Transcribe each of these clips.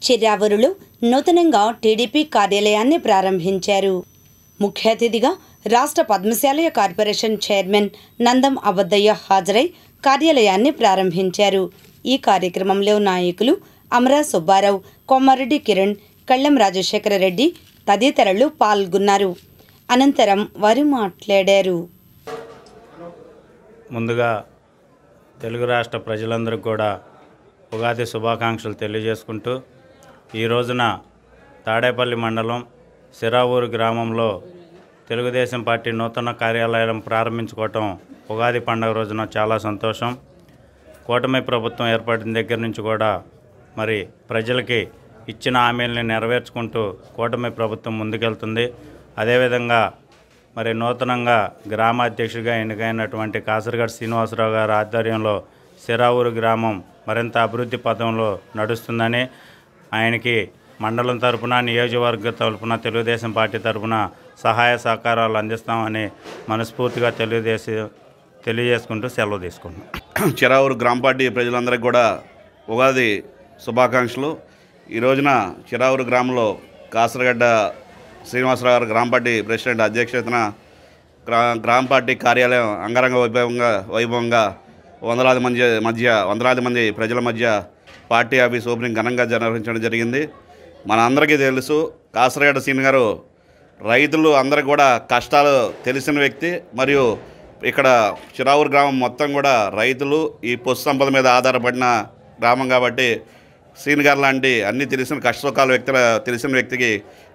చిర్రావూరులో నూతనంగా టీడీపీ కార్యాలయాన్ని ప్రారంభించారు. ముఖ్య అతిథిగా రాష్ట్ర పద్మశాలయ కార్పొరేషన్ చైర్మన్ నందం అబద్దయ్య హాజరై కార్యాలయాన్ని ప్రారంభించారు. ఈ కార్యక్రమంలో నాయకులు అమరా సుబ్బారావు, కొమ్మారెడ్డి కిరణ్, కళ్ళెం రాజశేఖర రెడ్డి తదితరులు పాల్గొన్నారు. అనంతరం వారు మాట్లాడారు. ముందుగా తెలుగు రాష్ట్ర ప్రజలందరికీ కూడా ఉగాది శుభాకాంక్షలు తెలియజేసుకుంటూ ఈ రోజున తాడేపల్లి మండలం సిరావూరు గ్రామంలో తెలుగుదేశం పార్టీ నూతన కార్యాలయం ప్రారంభించుకోవటం ఉగాది పండుగ రోజున చాలా సంతోషం. కూటమి ప్రభుత్వం ఏర్పడిన దగ్గర నుంచి కూడా మరి ప్రజలకి ఇచ్చిన హామీలని నెరవేర్చుకుంటూ కూటమి ప్రభుత్వం ముందుకెళ్తుంది. అదేవిధంగా మరి నూతనంగా గ్రామ అధ్యక్షుడిగా ఎన్నికైనటువంటి కాసరగడ్డ శ్రీనివాసరావు గారి ఆధ్వర్యంలో సిరావూరు గ్రామం మరింత అభివృద్ధి పథంలో నడుస్తుందని ఆయనకి మండలం తరపున నియోజకవర్గ తరపున తెలుగుదేశం పార్టీ తరపున సహాయ సహకారాలు అందిస్తామని మనస్ఫూర్తిగా తెలియజేసుకుంటూ సెలవు తీసుకుంటున్నాం. చిరావూరు గ్రామ పార్టీ ప్రజలందరికీ కూడా ఉగాది శుభాకాంక్షలు. ఈ రోజున చిరావూరు గ్రామంలో కాసరగడ్డ శ్రీనివాసరావు గారు గ్రామ పార్టీ ప్రెసిడెంట్ అధ్యక్షతన గ్రామ పార్టీ కార్యాలయం అంగరంగ వైభవంగా వందలాది మంది ప్రజల మధ్య పార్టీ ఆఫీస్ ఓపెనింగ్ ఘనంగా నిర్వహించడం జరిగింది. మన అందరికీ తెలుసు, కాసరగడ్డ శ్రీని గారు రైతులు అందరికి కూడా కష్టాలు తెలిసిన వ్యక్తి. మరియు ఇక్కడ చిరావూరు గ్రామం మొత్తం కూడా రైతులు ఈ పశు సంపద మీద ఆధారపడిన గ్రామం కాబట్టి శ్రీని గారు లాంటి అన్ని తెలిసిన కష్టసుఖాల తెలిసిన వ్యక్తికి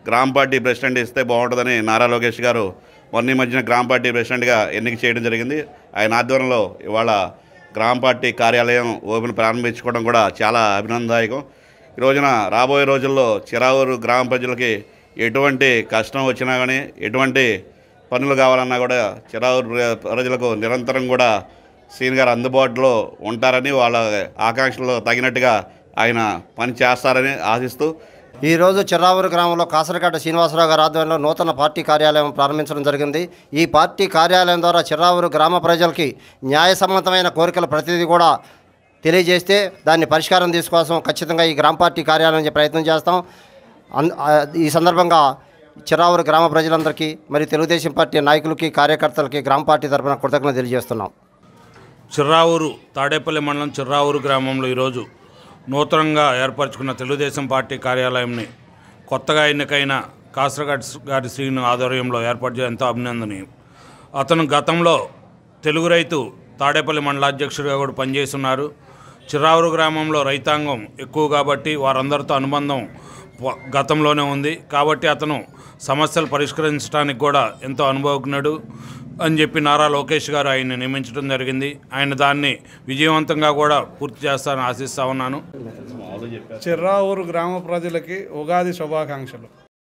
గ్రామ పార్టీ ప్రెసిడెంట్ ఇస్తే బాగుంటుందని నారా లోకేష్ గారు మొన్న మధ్యన గ్రామ పార్టీ ప్రెసిడెంట్గా ఎన్నిక చేయడం జరిగింది. ఆయన ఆధ్వర్యంలో ఇవాళ గ్రామ పార్టీ కార్యాలయం ప్రారంభించుకోవడం కూడా చాలా అభినందనదాయకం. ఈ రోజున రాబోయే రోజుల్లో చిరావూరు గ్రామ ప్రజలకి ఎటువంటి కష్టం వచ్చినా కానీ ఎటువంటి పనులు కావాలన్నా కూడా చిరావూరు ప్రజలకు నిరంతరం కూడా శ్రీని గారు అందుబాటులో ఉంటారని వాళ్ళ ఆకాంక్షలు తగినట్టుగా ఆయన పని చేస్తారని ఆశిస్తూ ఈరోజు చిర్రావూరు గ్రామంలో కాసరగడ్డ శ్రీనివాసరావు గారి ఆధ్వర్యంలో నూతన పార్టీ కార్యాలయం ప్రారంభించడం జరిగింది. ఈ పార్టీ కార్యాలయం ద్వారా చిర్రావూరు గ్రామ ప్రజలకి న్యాయసమ్మతమైన కోరికలు ప్రతిదీ కూడా తెలియజేస్తే దాన్ని పరిష్కారం తీసుకోవడం ఖచ్చితంగా ఈ గ్రామ పార్టీ కార్యాలయం ప్రయత్నం చేస్తాం. ఈ సందర్భంగా చిర్రావూరు గ్రామ ప్రజలందరికీ మరియు తెలుగుదేశం పార్టీ నాయకులకి కార్యకర్తలకి గ్రామ పార్టీ తరఫున కృతజ్ఞతలు తెలియజేస్తున్నాం. చిర్రావూరు తాడేపల్లి మండలం చిర్రావూరు గ్రామంలో ఈరోజు నూతనంగా ఏర్పరచుకున్న తెలుగుదేశం పార్టీ కార్యాలయంని కొత్తగా ఎన్నికైన కాసరగడ్డ గారి శ్రీని ఆధ్వర్యంలో ఏర్పాటు చేయడం ఎంతో అభినందనీయం. అతను గతంలో తెలుగు రైతు తాడేపల్లి మండల అధ్యక్షుడిగా కూడా పనిచేస్తున్నారు. చిర్రావూరు గ్రామంలో రైతాంగం ఎక్కువ కాబట్టి వారందరితో అనుబంధం గతంలోనే ఉంది కాబట్టి అతను సమస్యలు పరిష్కరించడానికి కూడా ఎంతో అనుభవజ్ఞుడు అని చెప్పి నారా లోకేష్ గారు ఆయన్ని నియమించడం జరిగింది. ఆయన దాన్ని విజయవంతంగా కూడా పూర్తి చేస్తారని ఆశిస్తా ఉన్నాను. చిర్రావూరు గ్రామ ప్రజలకి ఉగాది శుభాకాంక్షలు.